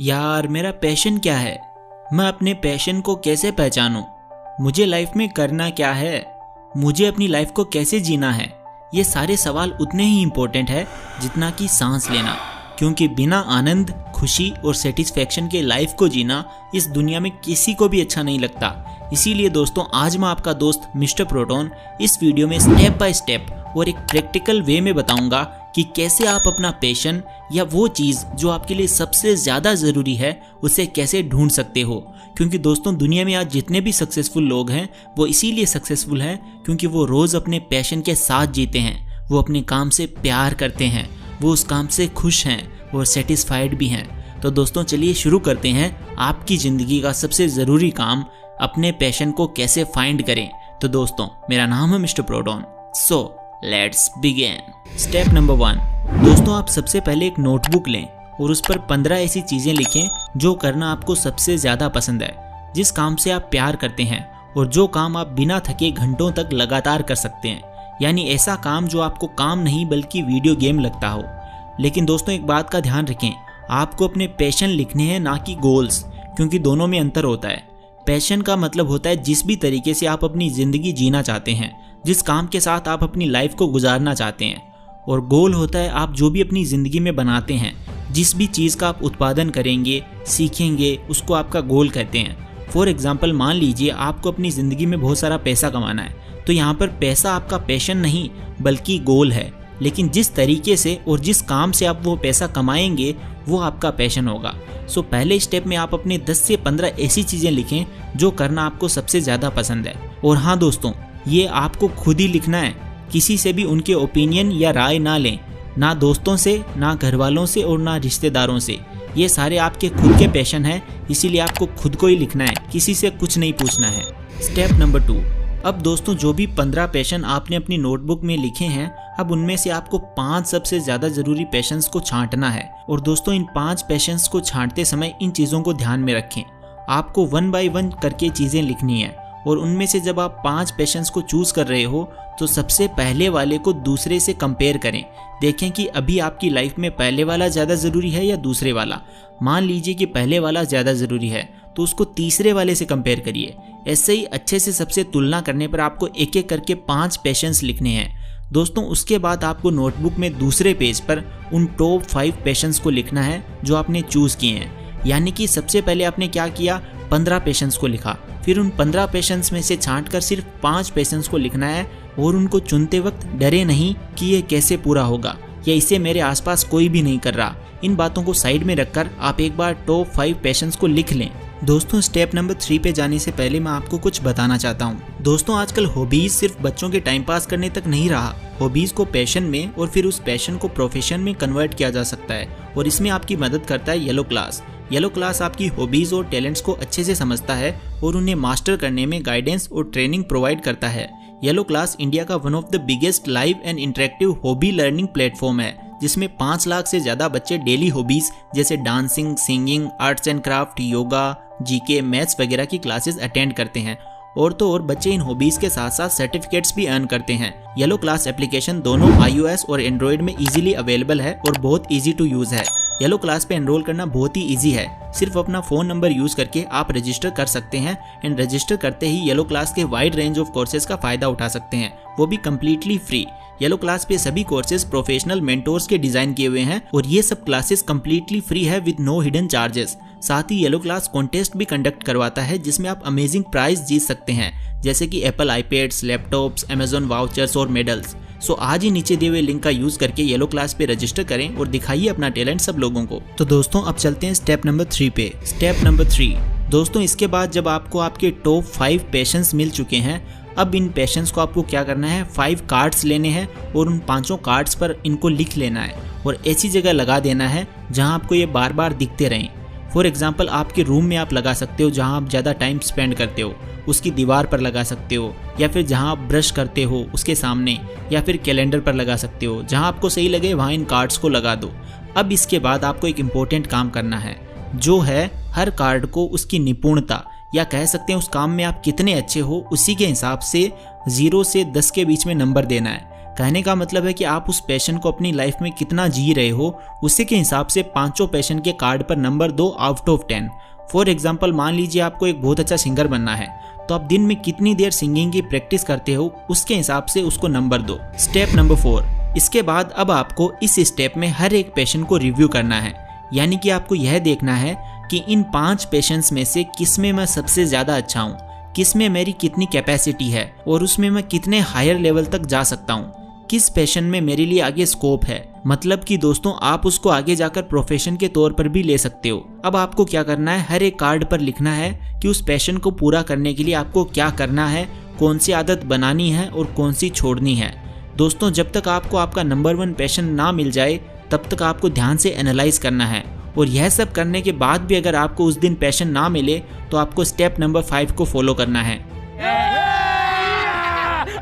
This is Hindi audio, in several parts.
यार मेरा पैशन क्या है, मैं अपने पैशन को कैसे पहचानूं, मुझे लाइफ में करना क्या है, मुझे अपनी लाइफ को कैसे जीना है। ये सारे सवाल उतने ही इम्पोर्टेंट है जितना कि सांस लेना, क्योंकि बिना आनंद, खुशी और सेटिस्फैक्शन के लाइफ को जीना इस दुनिया में किसी को भी अच्छा नहीं लगता। इसीलिए दोस्तों आज मैं आपका दोस्त मिस्टर प्रोटोन इस वीडियो में स्टेप बाय स्टेप और एक प्रैक्टिकल वे में बताऊंगा कि कैसे आप अपना पैशन या वो चीज़ जो आपके लिए सबसे ज़्यादा ज़रूरी है उसे कैसे ढूंढ सकते हो। क्योंकि दोस्तों दुनिया में आज जितने भी सक्सेसफुल लोग हैं वो इसीलिए सक्सेसफुल हैं क्योंकि वो रोज़ अपने पैशन के साथ जीते हैं, वो अपने काम से प्यार करते हैं, वो उस काम से खुश हैं और सेटिस्फाइड भी हैं। तो दोस्तों चलिए शुरू करते हैं आपकी ज़िंदगी का सबसे ज़रूरी काम, अपने पैशन को कैसे फाइंड करें। तो दोस्तों मेरा नाम है mister proton, so let's begin. Step number 1, दोस्तों आप सबसे पहले एक नोटबुक लें और उस पर 15 ऐसी चीज़ें लिखें जो करना आपको सबसे ज़्यादा पसंद है, जिस काम से आप प्यार करते हैं और जो काम आप बिना थके घंटों तक लगातार कर सकते हैं। यानी ऐसा काम जो आपको काम नहीं बल्कि वीडियो गेम लगता हो। लेकिन दोस्तों एक बात का ध्यान रखें, आपको अपने पैशन लिखने हैं ना कि गोल्स, क्योंकि दोनों में अंतर होता है। पैशन का मतलब होता है जिस भी तरीके से आप अपनी ज़िंदगी जीना चाहते हैं, जिस काम के साथ आप अपनी लाइफ को गुजारना चाहते हैं। और गोल होता है आप जो भी अपनी ज़िंदगी में बनाते हैं, जिस भी चीज़ का आप उत्पादन करेंगे, सीखेंगे, उसको आपका गोल कहते हैं। फॉर एग्जांपल मान लीजिए आपको अपनी ज़िंदगी में बहुत सारा पैसा कमाना है, तो यहाँ पर पैसा आपका पैशन नहीं बल्कि गोल है। लेकिन जिस तरीके से और जिस काम से आप वो पैसा कमाएंगे वो आपका पैशन होगा। सो पहले स्टेप में आप अपने 10 से 15 ऐसी चीज़ें लिखें जो करना आपको सबसे ज़्यादा पसंद है। और हाँ दोस्तों, ये आपको खुद ही लिखना है, किसी से भी उनके ओपिनियन या राय ना लें, ना दोस्तों से, ना घर वालों से और ना रिश्तेदारों से। ये सारे आपके खुद के पैशन हैं, इसीलिए आपको खुद को ही लिखना है, किसी से कुछ नहीं पूछना है। स्टेप नंबर 2, अब दोस्तों जो भी 15 पैशन आपने अपनी नोटबुक में लिखे हैं, अब उनमें से आपको 5 सबसे ज़्यादा ज़रूरी पैशंस को छांटना है। और दोस्तों इन 5 पैशंस को छांटते समय इन चीज़ों को ध्यान में रखें। आपको 1 बाय 1 करके चीज़ें लिखनी है और उनमें से जब आप 5 पैशंस को चूज़ कर रहे हो तो सबसे पहले वाले को दूसरे से कंपेयर करें। देखें कि अभी आपकी लाइफ में पहले वाला ज़्यादा ज़रूरी है या दूसरे वाला। मान लीजिए कि पहले वाला ज़्यादा ज़रूरी है तो उसको तीसरे वाले से कंपेयर करिए। ऐसे ही अच्छे से सबसे तुलना करने पर आपको एक एक करके 5 पैशंस लिखने हैं। दोस्तों उसके बाद आपको नोटबुक में दूसरे पेज पर उन टॉप 5 पैशंस को लिखना है जो आपने चूज़ किए हैं। यानी कि सबसे पहले आपने क्या किया, 15 पैशंस को लिखा, फिर उन 15 पैशंस में से छांटकर सिर्फ 5 पैशंस को लिखना है। और उनको चुनते वक्त डरे नहीं कि ये कैसे पूरा होगा या इसे मेरे आसपास कोई भी नहीं कर रहा। इन बातों को साइड में रखकर आप एक बार टॉप 5 पैशंस को लिख लें। दोस्तों स्टेप नंबर 3 पे जाने से पहले मैं आपको कुछ बताना चाहता हूँ। दोस्तों आजकल हॉबीज सिर्फ बच्चों के टाइम पास करने तक नहीं रहा, हॉबीज को पैशन में और फिर उस पैशन को प्रोफेशन में कन्वर्ट किया जा सकता है। और इसमें आपकी मदद करता है येलो क्लास। येलो क्लास आपकी हॉबीज और टैलेंट्स को अच्छे से समझता है और उन्हें मास्टर करने में गाइडेंस और ट्रेनिंग प्रोवाइड करता है। येलो क्लास इंडिया का one of the biggest live and interactive hobby learning platform है, जिसमें 5 लाख से ज़्यादा बच्चे डेली हॉबीज जैसे dancing, singing, arts and craft, yoga, GK, maths वगैरह की क्लासेस अटेंड करते हैं। और तो और बच्चे इन हॉबीज के साथ साथ सर्टिफिकेट्स भी अर्न करते हैं। येलो क्लास एप्लीकेशन दोनों iOS और एंड्रॉयड में इजीली अवेलेबल है और बहुत इजी टू यूज़ है। येलो क्लास पे एनरोल करना बहुत ही इजी है, सिर्फ अपना फ़ोन नंबर यूज़ करके आप रजिस्टर कर सकते हैं एंड रजिस्टर करते ही येलो क्लास के वाइड रेंज ऑफ कोर्सेज का फ़ायदा उठा सकते हैं, वो भी कम्प्लीटली फ्री। येलो क्लास पे सभी कोर्सेज प्रोफेशनल मेंटोर्स के डिज़ाइन किए हुए हैं और ये सब क्लासेस कम्प्लीटली फ्री है विद नो हिडन चार्जेस। साथ ही येलो क्लास कॉन्टेस्ट भी कंडक्ट करवाता है जिसमें आप अमेजिंग प्राइज जीत सकते हैं, जैसे कि Apple iPads, laptops, Amazon vouchers और मेडल्स। सो आज ही नीचे दिए हुए लिंक का यूज़ करके येलो क्लास पे रजिस्टर करें और दिखाइए अपना टैलेंट सब लोगों को। तो दोस्तों अब चलते हैं स्टेप नंबर 3 पे। स्टेप नंबर 3 दोस्तों इसके बाद जब आपको आपके टॉप 5 पैशंस मिल चुके हैं, अब इन पैशंस को आपको क्या करना है, 5 कार्ड्स लेने हैं और उन 5 कार्ड्स पर इनको लिख लेना है और ऐसी जगह लगा देना है जहां आपको ये बार बार दिखते रहें। फॉर एग्जांपल आपके रूम में आप लगा सकते हो जहां आप ज़्यादा टाइम स्पेंड करते हो, उसकी दीवार पर लगा सकते हो, या फिर जहां आप ब्रश करते हो उसके सामने, या फिर कैलेंडर पर लगा सकते हो। जहां आपको सही लगे वहां इन कार्ड्स को लगा दो। अब इसके बाद आपको एक इम्पोर्टेंट काम करना है, जो है हर कार्ड को उसकी निपुणता या कह सकते हैं उस काम में आप कितने अच्छे हो उसी के हिसाब से 0 से 10 के बीच में नंबर देना है। कहने का मतलब है कि आप उस पैशन को अपनी लाइफ में कितना जी रहे हो, उसी के हिसाब से पांचों पैशन के कार्ड पर नंबर दो आउट ऑफ 10। फॉर एग्जाम्पल, मान लीजिए आपको एक बहुत अच्छा सिंगर बनना है, तो आप दिन में कितनी देर सिंगिंग की प्रैक्टिस करते हो, उसके हिसाब से उसको नंबर दो। स्टेप नंबर 4, इसके बाद अब आपको इस स्टेप में हर एक पैशन को रिव्यू करना है। यानी कि आपको यह देखना है कि इन 5 पैशंस में से किस में मैं सबसे ज़्यादा अच्छा हूँ, किस में मेरी कितनी कैपेसिटी है और उसमें मैं कितने हायर लेवल तक जा सकता हूँ, किस पैशन में मेरे लिए आगे स्कोप है। मतलब कि दोस्तों, आप उसको आगे जाकर प्रोफेशन के तौर पर भी ले सकते हो। अब आपको क्या करना है, हर एक कार्ड पर लिखना है कि उस पैशन को पूरा करने के लिए आपको क्या करना है, कौन सी आदत बनानी है और कौन सी छोड़नी है। दोस्तों, जब तक आपको आपका नंबर 1 पैशन ना मिल जाए तब तक आपको ध्यान से एनालाइज करना है। और यह सब करने के बाद भी अगर आपको उस दिन पैशन ना मिले तो आपको स्टेप नंबर 5 को फॉलो करना है।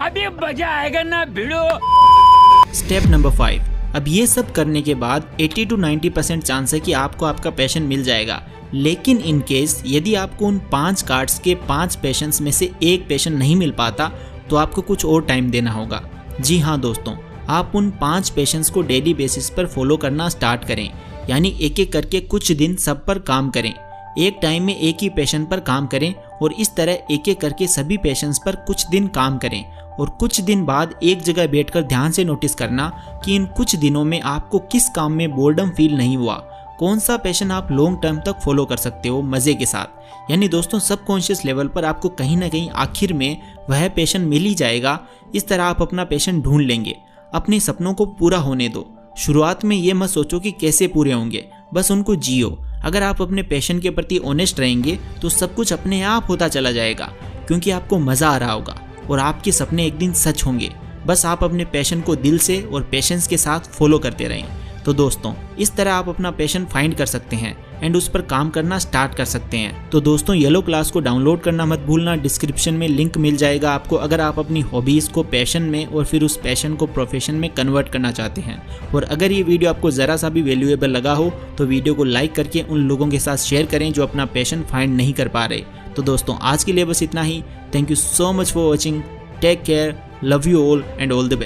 अभी मजा आएगा ना भिड़ो। स्टेप नंबर 5, अब ये सब करने के बाद 80 to 90% चांस है कि आपको आपका पैशन मिल जाएगा। लेकिन इन केस यदि आपको उन 5 कार्ड्स के 5 पैशंस में से एक पैशन नहीं मिल पाता तो आपको कुछ और टाइम देना होगा। जी हाँ दोस्तों, आप उन 5 पैशंस को डेली बेसिस पर फॉलो करना स्टार्ट करें। यानी एक एक करके कुछ दिन सब पर काम करें। एक टाइम में एक ही पैशन पर काम करें और इस तरह एक एक करके सभी पैशंस पर कुछ दिन काम करें। और कुछ दिन बाद एक जगह बैठकर ध्यान से नोटिस करना कि इन कुछ दिनों में आपको किस काम में बोर्डम फील नहीं हुआ, कौन सा पैशन आप लॉन्ग टर्म तक फॉलो कर सकते हो मज़े के साथ। यानी दोस्तों, सबकॉन्शियस लेवल पर आपको कहीं ना कहीं आखिर में वह पैशन मिल ही जाएगा। इस तरह आप अपना पैशन ढूंढ लेंगे। अपने सपनों को पूरा होने दो। शुरुआत में ये मत सोचो कि कैसे पूरे होंगे, बस उनको जियो। अगर आप अपने पैशन के प्रति ऑनेस्ट रहेंगे तो सब कुछ अपने आप होता चला जाएगा, क्योंकि आपको मज़ा आ रहा होगा और आपके सपने एक दिन सच होंगे। बस आप अपने पैशन को दिल से और पेशेंस के साथ फॉलो करते रहें। तो दोस्तों, इस तरह आप अपना पैशन फाइंड कर सकते हैं एंड उस पर काम करना स्टार्ट कर सकते हैं। तो दोस्तों, येलो क्लास को डाउनलोड करना मत भूलना। डिस्क्रिप्शन में लिंक मिल जाएगा आपको, अगर आप अपनी हॉबीज़ को पैशन में और फिर उस पैशन को प्रोफेशन में कन्वर्ट करना चाहते हैं। और अगर ये वीडियो आपको ज़रा सा भी वैल्यूएबल लगा हो तो वीडियो को लाइक करके उन लोगों के साथ शेयर करें जो अपना पैशन फाइंड नहीं कर पा रहे। तो दोस्तों, आज के लिए बस इतना ही। Thank you so much for watching. Take care, love you all and all the best.